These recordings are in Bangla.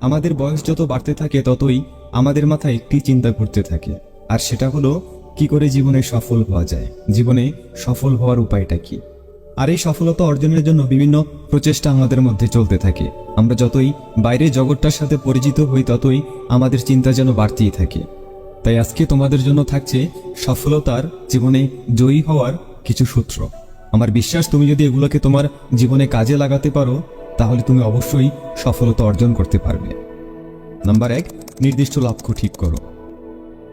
আমাদের বয়স যত বাড়তে থাকে ততই আমাদের মাথায় একটি চিন্তা ঘুরতে থাকে, আর সেটা হলো কি করে জীবনে সফল হওয়া যায়, জীবনে সফল হওয়ার উপায়টা কি। আর এই সফলতা অর্জনের জন্য বিভিন্ন প্রচেষ্টা আমাদের মধ্যে চলতে থাকে। আমরা যতই বাইরের জগৎটার সাথে পরিচিত হই ততই আমাদের চিন্তা যেন বাড়তেই থাকে। তাই আজকে তোমাদের জন্য থাকছে সফলতার জীবনে জয়ী হওয়ার কিছু সূত্র। আমার বিশ্বাস তুমি যদি এগুলোকে তোমার জীবনে কাজে লাগাতে পারো তাহলে তুমি অবশ্যই সফলতা অর্জন করতে পারবে। নাম্বার 1, নির্দিষ্ট লক্ষ্য ঠিক করো।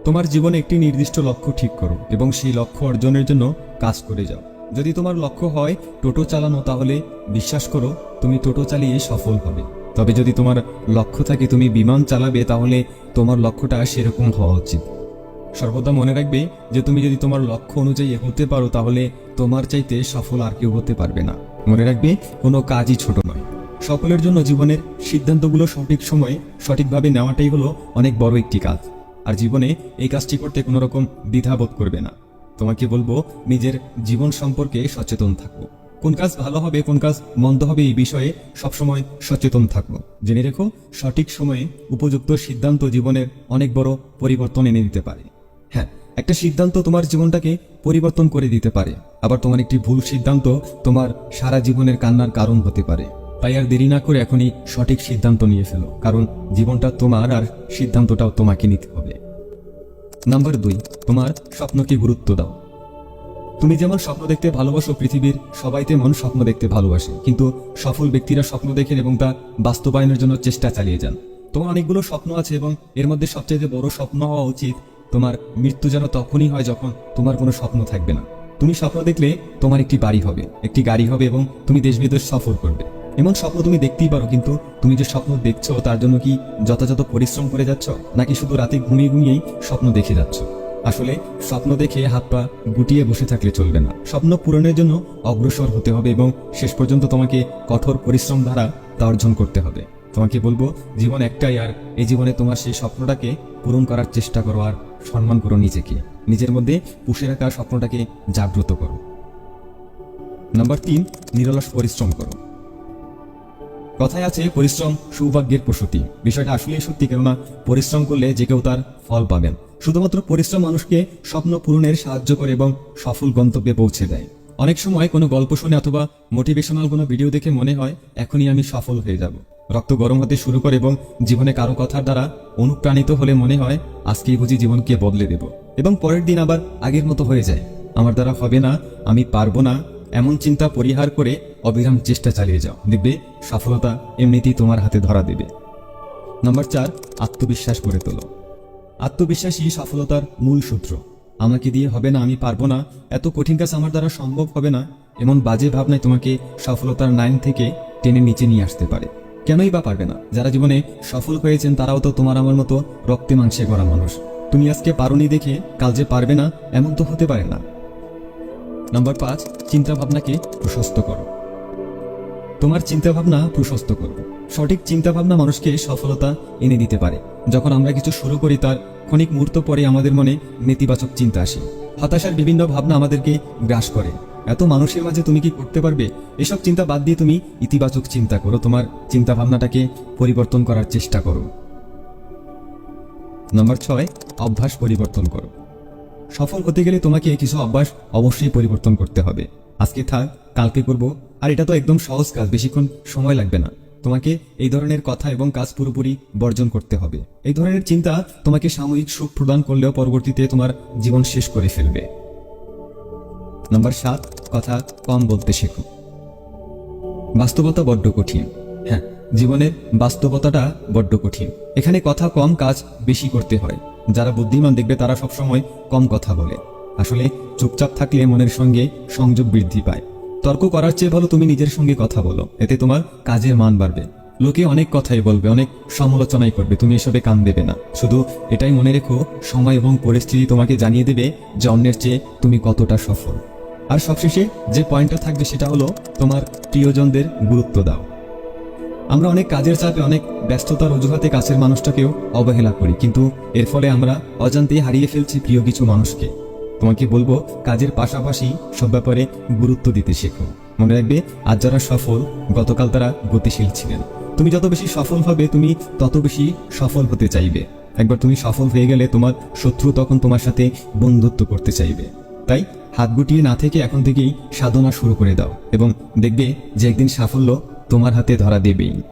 তোমার জীবনে একটি নির্দিষ্ট লক্ষ্য ঠিক করো এবং সেই লক্ষ্য অর্জনের জন্য কাজ করে যাও। যদি তোমার লক্ষ্য হয় টোটো চালানো, তাহলে বিশ্বাস করো তুমি টোটো চালিয়ে সফল হবে। তবে যদি তোমার লক্ষ্য থাকে তুমি বিমান চালাবে, তাহলে তোমার লক্ষ্যটা সেরকম হওয়া উচিত। সর্বদা মনে রাখবে যে তুমি যদি তোমার লক্ষ্য অনুযায়ী এগোতে পারো তাহলে তোমার চাইতে সফল আর কেউ হতে পারবে না। মনে রাখবে কোনো কাজই ছোট নয়। সকলের জন্য জীবনের সিদ্ধান্তগুলো সঠিক সময়ে সঠিকভাবে নেওয়াটাই হলো অনেক বড় একটি কাজ। আর জীবনে এই কাজটি করতে কোনো রকম দ্বিধাবোধ করবে না। তোমাকে বলবো নিজের জীবন সম্পর্কে সচেতন থাকো। কোন কাজ ভালো হবে কোন কাজ মন্দ হবে এই বিষয়ে সবসময় সচেতন থাকো। জেনে রেখো সঠিক সময়ে উপযুক্ত সিদ্ধান্ত জীবনের অনেক বড় পরিবর্তন এনে দিতে পারে। হ্যাঁ, একটা সিদ্ধান্ত তোমার জীবনটাকে পরিবর্তন করে দিতে পারে, আবার তোমার একটি ভুল সিদ্ধান্ত তোমার সারা জীবনের কান্নার কারণ হতে পারে। তাই আর দেরি না করে এখনই সঠিক সিদ্ধান্ত নিয়ে ফেলো, কারণ জীবনটা তোমার আর সিদ্ধান্তটাও তোমাকে নিতে হবে। নাম্বার 2, তোমার স্বপ্নকে গুরুত্ব দাও। তুমি যেমন স্বপ্ন দেখতে ভালোবাসো, পৃথিবীর সবাই তেমন স্বপ্ন দেখতে ভালোবাসে, কিন্তু সফল ব্যক্তিরা স্বপ্ন দেখেন এবং তা বাস্তবায়নের জন্য চেষ্টা চালিয়ে যান। তোমার অনেকগুলো স্বপ্ন আছে এবং এর মধ্যে সবচেয়ে বড় স্বপ্ন হওয়া উচিত তোমার মৃত্যু যেন তখনই হয় যখন তোমার কোনো স্বপ্ন থাকবে না। তুমি স্বপ্ন দেখলে তোমার একটি বাড়ি হবে, একটি গাড়ি হবে এবং তুমি দেশ বিদেশ সফর করবে। এমন স্বপ্ন তুমি দেখতেই পারো, কিন্তু তুমি যে স্বপ্ন দেখছো তার জন্য কি যথাযথ পরিশ্রম করে যাচ্ছ, নাকি শুধু রাতে ঘুমিয়ে ঘুমিয়েই স্বপ্ন দেখে যাচ্ছ? আসলে স্বপ্ন দেখে হাত পা গুটিয়ে বসে থাকলে চলবে না। স্বপ্ন পূরণের জন্য অগ্রসর হতে হবে এবং শেষ পর্যন্ত তোমাকে কঠোর পরিশ্রম দ্বারা তা অর্জন করতে হবে। তোমাকে বলবো জীবন একটাই, আর এই জীবনে তোমার সেই স্বপ্নটাকে পূরণ করার চেষ্টা করো আর সম্মান করো নিজেকে। নিজের মধ্যে পুষে রাখা স্বপ্নটাকে জাগ্রত করো। নাম্বার 3, নিরলস পরিশ্রম করো। কথায় আছে পরিশ্রম সৌভাগ্যের প্রসূতি। বিষয়টা আসলেই সত্যি, কেননা পরিশ্রম করলে যে কেউ তার ফল পাবেন। শুধুমাত্র পরিশ্রম মানুষকে স্বপ্ন পূরণের সাহায্য করে এবং সফল গন্তব্যে পৌঁছে দেয়। অনেক সময় কোনো গল্প শুনে অথবা মোটিভেশনাল কোনো ভিডিও দেখে মনে হয় এখনই আমি সফল হয়ে যাব। রক্ত গরম হতে শুরু করে এবং জীবনে কারো কথার দ্বারা অনুপ্রাণিত হলে মনে হয় আজকেই বুঝি জীবনকে বদলে দেব, এবং পরের দিন আবার আগের মতো হয়ে যায়। আমার দ্বারা হবে না, আমি পারবো না, এমন চিন্তা পরিহার করে অবিরাম চেষ্টা চালিয়ে যাও। দেখবে সফলতা এমনিতেই তোমার হাতে ধরা দেবে। নাম্বার 4, আত্মবিশ্বাস গড়ে তোলো। আত্মবিশ্বাসই সফলতার মূল সূত্র। আমাকে দিয়ে হবে না, আমি পারবো না, এত কঠিন কাজ আমার দ্বারা সম্ভব হবে না, এমন বাজে ভাবনায় তোমাকে সফলতার লাইন থেকে টেনে নিচে নিয়ে আসতে পারে। কেনই বা পারবে না? যারা জীবনে সফল হয়েছেন তারাও তো তোমার আমার মতো রক্তে মাংসে গড়া মানুষ। তুমি আজকে পারোনি দেখে কাল যে পারবে না এমন তো হতে পারে না। নাম্বার 5, চিন্তা ভাবনাকে প্রশস্ত করো। তোমার চিন্তা ভাবনা প্রশস্ত করো। সঠিক চিন্তা ভাবনা মানুষকে সফলতা এনে দিতে পারে। যখন আমরা কিছু শুরু করি তার ক্ষণিক মুহূর্ত পরে আমাদের মনে নেতিবাচক চিন্তা আসে, হতাশার বিভিন্ন ভাবনা আমাদেরকে গ্রাস করে। এত মানুষের মাঝে তুমি কি করতে পারবে? এসব চিন্তা বাদ দিয়ে তুমি ইতিবাচক চিন্তা করো, তোমার চিন্তা ভাবনাটাকে পরিবর্তন করার চেষ্টা করো। নাম্বার 6, অভ্যাস পরিবর্তন করো। সফল হতে গেলে তোমাকে কিছু অভ্যাস অবশ্যই পরিবর্তন করতে হবে। আজকে থাক, কালকে করব, আর এটা তো একদম সহজ কাজ, বেশিক্ষণ সময় লাগবে না। তোমাকে এই ধরনের কথা এবং কাজ পুরোপুরি বর্জন করতে হবে। এই ধরনের চিন্তা তোমাকে সাময়িক সুখ প্রদান করলেও পরবর্তীতে তোমার জীবন শেষ করে ফেলবে। নাম্বার 7, কথা কম বলতে শেখো। বাস্তবতা বড্ড কঠিন। হ্যাঁ, জীবনের বাস্তবতাটা বড্ড কঠিন। এখানে কথা কম, কাজ বেশি করতে হয়। যারা বুদ্ধিমান দেখবে তারা সবসময় কম কথা বলে। আসলে চুপচাপ থাকলে মনের সঙ্গে সংযোগ বৃদ্ধি পায়। তর্ক করার চেয়ে ভালো তুমি নিজের সঙ্গে কথা বলো, এতে তোমার কাজের মান বাড়বে। লোকে অনেক কথাই বলবে, অনেক সমালোচনাই করবে, তুমি এসবে কান দেবে না। শুধু এটাই মনে রেখো, সময় এবং পরিস্থিতি তোমাকে জানিয়ে দেবে যে অন্যের চেয়ে তুমি কতটা সফল। আর সবশেষে যে পয়েন্টটা থাকবে সেটা হলো তোমার প্রিয়জনদের গুরুত্ব দাও। আমরা অনেক কাজের চাপে, অনেক ব্যস্ততার অজুহাতে কাছের মানুষটাকেও অবহেলা করি, কিন্তু এর ফলে আমরা অজান্তেই হারিয়ে ফেলছি প্রিয় কিছু মানুষকে। তোমাকে বলবো কাজের পাশাপাশি সব ব্যাপারে গুরুত্ব দিতে শেখো। মনে রাখবে আজ যারা সফল গতকাল তারা গতিশীল ছিলেন। তুমি যত বেশি সফল হবে তুমি তত বেশি সফল হতে চাইবে। একবার তুমি সফল হয়ে গেলে তোমার শত্রু তখন তোমার সাথে বন্ধুত্ব করতে চাইবে। তাই হাত গুটিয়ে না থেকে এখন থেকেই সাধনা শুরু করে দাও এবং দেখবে যে একদিন সাফল্য তোমার হাতে ধরা দেবেই।